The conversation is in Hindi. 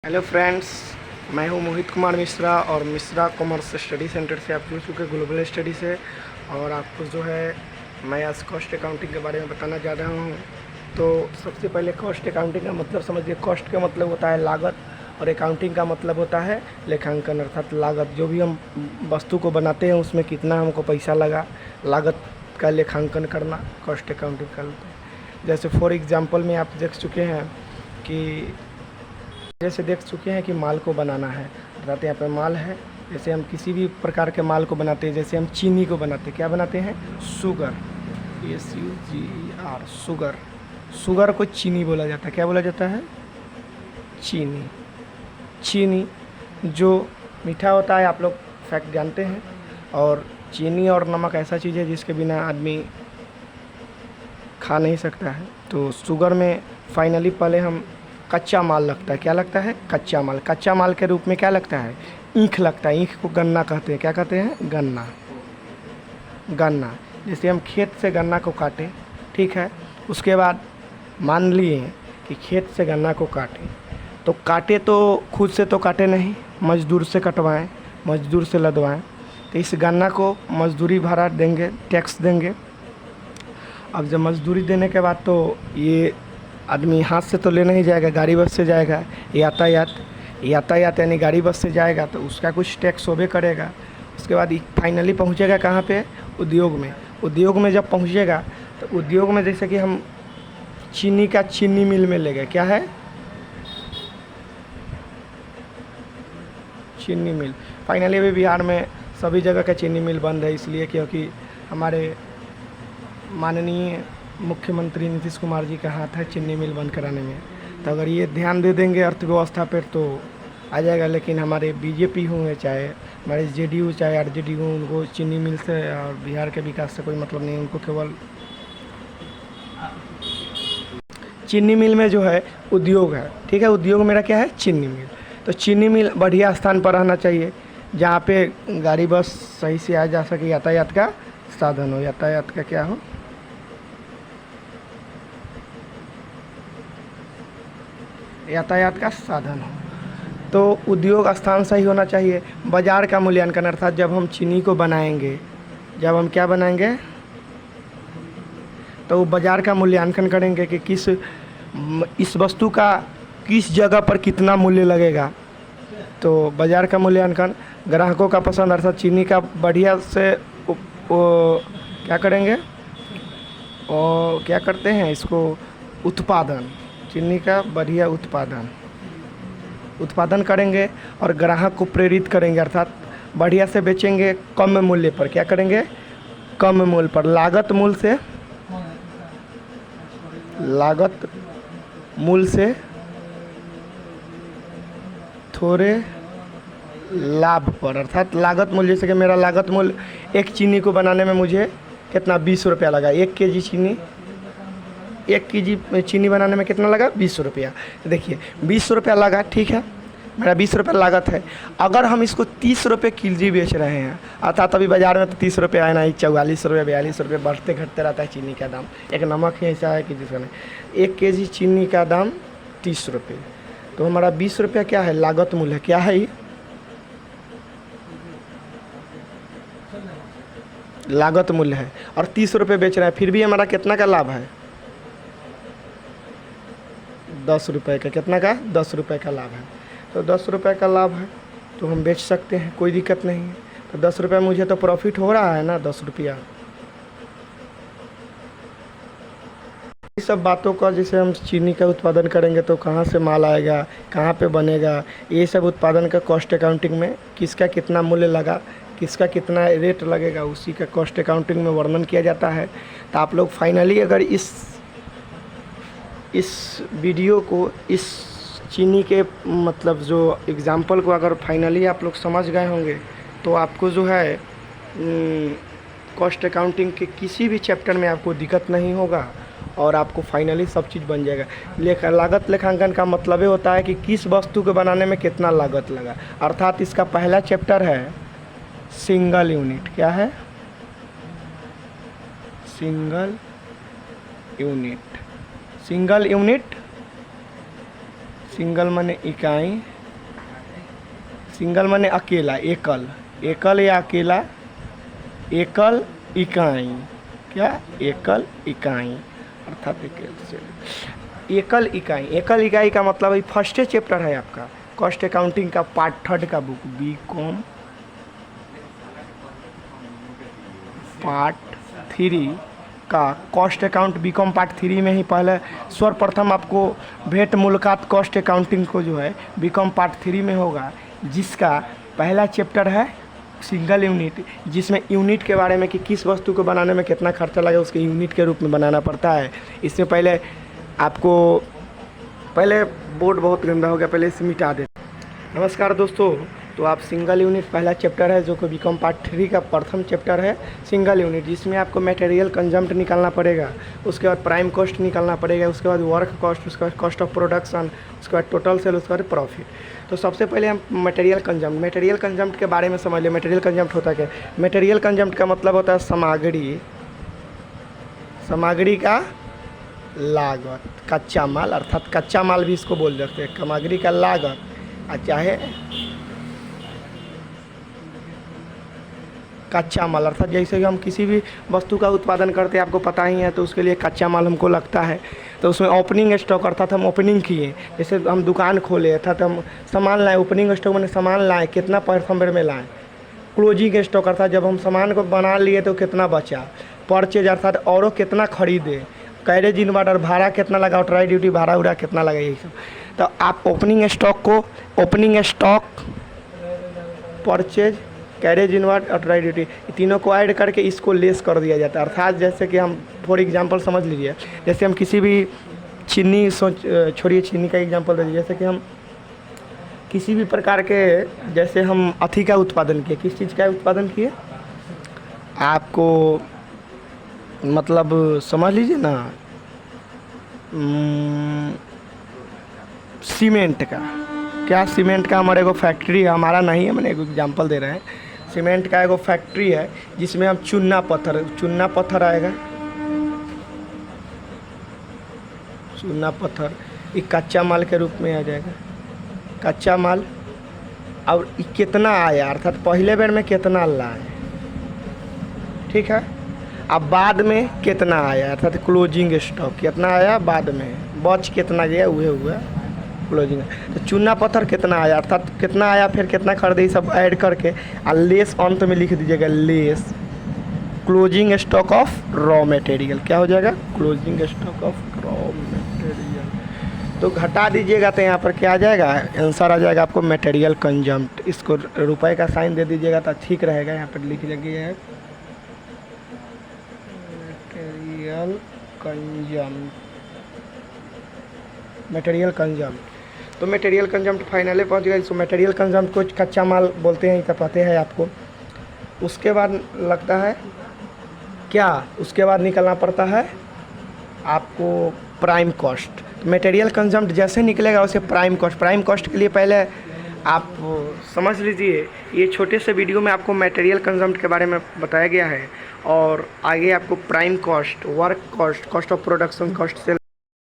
हेलो फ्रेंड्स, मैं हूं मोहित कुमार मिश्रा और मिश्रा कॉमर्स स्टडी सेंटर से आप जुड़ चुके ग्लोबल स्टडी से। और आपको जो है मैं आज कॉस्ट अकाउंटिंग के बारे में बताना जा रहा हूं। तो सबसे पहले कॉस्ट अकाउंटिंग का मतलब समझिए। कॉस्ट का मतलब होता है लागत और अकाउंटिंग का मतलब होता है लेखांकन, अर्थात लागत। जो भी हम वस्तु को बनाते हैं उसमें कितना हमको पैसा लगा, लागत का लेखांकन करना कॉस्ट अकाउंटिंग करते हैं। जैसे फॉर एग्जांपल में आप देख चुके हैं कि माल को बनाना है, अर्थात यहाँ पे माल है। जैसे हम किसी भी प्रकार के माल को बनाते हैं, जैसे हम चीनी को बनाते हैं, क्या बनाते हैं? Sugar, SUGER, sugar. शुगर को चीनी बोला जाता है। क्या बोला जाता है? चीनी। चीनी जो मीठा होता है, आप लोग फैक्ट जानते हैं। और चीनी और नमक ऐसा चीज़ है जिसके बिना आदमी खा नहीं सकता है। तो शुगर में फाइनली पहले हम कच्चा माल लगता है। क्या लगता है? कच्चा माल। कच्चा माल के रूप में क्या लगता है? ईख लगता है। ईख को गन्ना कहते हैं। क्या कहते हैं? गन्ना। गन्ना। जैसे हम खेत से गन्ना को काटें, ठीक है, उसके बाद मान लिए कि खेत से गन्ना को काटें, तो काटे तो खुद से तो काटे नहीं, मजदूर से कटवाएं, मजदूर से लदवाएं। तो इस गन्ना को मजदूरी भाड़ा देंगे, टैक्स देंगे। अब जब मजदूरी देने के बाद तो ये आदमी हाथ से तो ले नहीं जाएगा, गाड़ी बस से जाएगा। यातायात यानी गाड़ी बस से जाएगा तो उसका कुछ टैक्स होबे करेगा। उसके बाद फाइनली पहुंचेगा कहाँ पे? उद्योग में। उद्योग में जब पहुंचेगा तो उद्योग में जैसे कि हम चीनी का चीनी मिल में ले गए। क्या है? चीनी मिल। फाइनली अभी बिहार में सभी जगह का चीनी मिल बंद है, इसलिए क्योंकि हमारे माननीय मुख्यमंत्री नीतीश कुमार जी का हाथ है चीनी मिल बंद कराने में। तो अगर ये ध्यान दे देंगे अर्थव्यवस्था पर तो आ जाएगा। लेकिन हमारे बीजेपी हों चाहे हमारे JDU चाहे RJD हो, उनको चीनी मिल से और बिहार के विकास से कोई मतलब नहीं। उनको केवल चीनी मिल में जो है उद्योग है, ठीक है। उद्योग मेरा क्या है? चीनी मिल। तो चीनी मिल बढ़िया स्थान पर रहना चाहिए जहाँ पे गाड़ी बस सही से आ जा सके, यातायात का साधन हो। यातायात का क्या हो? यातायात का साधन हो। तो उद्योग स्थान सही होना चाहिए। बाज़ार का मूल्यांकन, अर्थात जब हम चीनी को बनाएंगे, जब हम क्या बनाएंगे तो वो बाज़ार का मूल्यांकन करेंगे कि इस वस्तु का किस जगह पर कितना मूल्य लगेगा। तो बाज़ार का मूल्यांकन, ग्राहकों का पसंद, अर्थात चीनी का बढ़िया से क्या करेंगे और क्या करते हैं इसको? उत्पादन। चीनी का बढ़िया उत्पादन करेंगे और ग्राहक को प्रेरित करेंगे, अर्थात बढ़िया से बेचेंगे कम मूल्य पर। क्या करेंगे? कम मूल्य पर। लागत मूल्य से थोड़े लाभ पर, अर्थात लागत मूल्य से कि मेरा लागत मूल्य एक चीनी को बनाने में मुझे कितना? 20 रुपया लगा। 1 kg चीनी बनाने में कितना लगा? 20 रुपया। देखिए 20 रुपया लगा, ठीक है, मेरा 20 रुपया लागत है। अगर हम इसको 30 रुपये kg बेच रहे हैं, अर्थात अभी बाज़ार में तो 30 रुपये है ना, 44 रुपये 42 रुपये बढ़ते घटते रहता है चीनी का दाम। एक नमक ही ऐसा है कि जिसका नहीं। 1 kg चीनी का दाम 30 रुपये, तो हमारा 20 रुपया क्या है? लागत मूल्य है। क्या है ये? लागत मूल्य है। और 30 रुपये बेच रहे हैं, फिर भी हमारा कितना का लाभ है? 10 रुपये का। कितना का? 10 रुपये का लाभ है। तो 10 रुपये का लाभ है तो हम बेच सकते हैं, कोई दिक्कत नहीं है। तो 10 रुपये मुझे तो प्रॉफिट हो रहा है ना, 10 रुपया। इस सब बातों का, जैसे हम चीनी का उत्पादन करेंगे तो कहाँ से माल आएगा, कहाँ पे बनेगा, ये सब उत्पादन का कॉस्ट अकाउंटिंग में किसका कितना मूल्य लगा, किसका कितना रेट लगेगा, उसी का कॉस्ट अकाउंटिंग में वर्णन किया जाता है। तो आप लोग फाइनली अगर इस वीडियो को, इस चीनी के मतलब जो एग्ज़ाम्पल को अगर फाइनली आप लोग समझ गए होंगे तो आपको जो है कॉस्ट अकाउंटिंग के किसी भी चैप्टर में आपको दिक्कत नहीं होगा और आपको फाइनली सब चीज़ बन जाएगा। लागत लेखांकन का मतलब ये होता है कि किस वस्तु को बनाने में कितना लागत लगा। अर्थात इसका पहला चैप्टर है सिंगल यूनिट। क्या है? Single unit. सिंगल माने इकाई, सिंगल माने अकेला, एकल, एकल या अकेला, एकल इकाई, क्या एकल इकाई अर्थात एकल इकाई। एकल इकाई का मतलब ये फर्स्ट चैप्टर है आपका कॉस्ट अकाउंटिंग का पार्ट 3 का बुक बीकॉम पार्ट 3 का कॉस्ट अकाउंट बीकॉम पार्ट 3 में ही पहले सर्वप्रथम आपको भेंट मुलाकात कॉस्ट अकाउंटिंग को जो है बीकॉम पार्ट 3 में होगा, जिसका पहला चैप्टर है सिंगल यूनिट, जिसमें यूनिट के बारे में कि किस वस्तु को बनाने में कितना खर्चा लगे उसके यूनिट के रूप में बनाना पड़ता है। इससे पहले आपको पहले बोर्ड बहुत गंदा हो गया, पहले इसे मिटा दे। नमस्कार दोस्तों, तो आप सिंगल यूनिट पहला चैप्टर है जो कि बीकॉम पार्ट 3 का प्रथम चैप्टर है सिंगल यूनिट, जिसमें आपको मटेरियल कंजम्प्ट निकालना पड़ेगा, उसके बाद प्राइम कॉस्ट निकालना पड़ेगा, उसके बाद वर्क कॉस्ट, उसके बाद कॉस्ट ऑफ प्रोडक्शन, उसके बाद टोटल सेल, उसके बाद प्रॉफिट। तो सबसे पहले हम मटेरियल कंजम्प्ट के बारे में समझ लें। मटेरियल कंजम्प्ट होता क्या? मटेरियल कंजम्प्ट का मतलब होता है सामग्री का लागत, कच्चा माल, अर्थात कच्चा माल भी इसको बोल सकते हैं, सामग्री का लागत, चाहे कच्चा माल अर्थात जैसे कि हम किसी भी वस्तु का उत्पादन करते हैं, आपको पता ही है, तो उसके लिए कच्चा माल हमको लगता है। तो उसमें ओपनिंग स्टॉक अर्थात हम ओपनिंग किए, जैसे हम दुकान खोले अर्थात हम सामान लाए, ओपनिंग स्टॉक मैंने सामान लाए, कितना परसेंट में लाए। क्लोजिंग स्टॉक अर्थात जब हम सामान को बना लिए तो कितना बचा। परचेज अर्थात औरों कितना खरीदे। कैरेज इनवर्ड और भाड़ा कितना लगा, और ट्राई ड्यूटी भाड़ा उड़ा कितना लगा, यही सब। तो आप opening stock purchase, carriage inward और ट्राई ड्यूटी, तीनों को ऐड करके इसको लेस कर दिया जाता है। अर्थात जैसे कि हम फॉर एग्जांपल समझ लीजिए, जैसे हम किसी भी चीनी छोड़िए चीनी का एग्जांपल दे दीजिए, जैसे कि हम किसी भी प्रकार के, जैसे हम अथी का उत्पादन किए, किस चीज़ का उत्पादन किए आपको मतलब समझ लीजिए ना, सीमेंट का, क्या सीमेंट का हमारे को फैक्ट्री है, हमारा नहीं है, मैंने एक एग्जांपल दे रहे हैं। सीमेंट का एगो फैक्ट्री है जिसमें हम चूना पत्थर आएगा, चूना पत्थर एक कच्चा माल के रूप में आ जाएगा, कच्चा माल। और कितना आया अर्थात पहले बेर में कितना लाए, ठीक है। अब बाद में कितना आया अर्थात क्लोजिंग स्टॉक कितना आया, बाद में बच कितना गया, वह हुआ क्लोजिंग। तो चूना पत्थर कितना आया अर्थात कितना आया, फिर कितना खरीदे, सब ऐड करके और लेस अंत में लिख दीजिएगा, less closing stock of raw material. क्या हो जाएगा? Closing stock of raw material. तो घटा दीजिएगा तो यहाँ पर क्या आ जाएगा, आंसर आ जाएगा आपको मटेरियल कंजम्प्ट। इसको रुपए का साइन दे दीजिएगा तो ठीक रहेगा, यहाँ पर लिख लीजिए मटेरियल कंजम्प्ट। तो मटेरियल कंजम्प्ट फाइनली पहुंच गया। इसको मटेरियल कंजम्प्ट को कच्चा माल बोलते हैं, इतना पता है आपको। उसके बाद लगता है क्या, उसके बाद निकलना पड़ता है आपको प्राइम कॉस्ट। मटेरियल कंजम्प्ट जैसे निकलेगा वैसे प्राइम कॉस्ट के लिए पहले आप समझ लीजिए, ये छोटे से वीडियो में आपको मटेरियल कंजम्प्ट के बारे में बताया गया है, और आगे आपको prime cost, work cost, cost of production, cost cell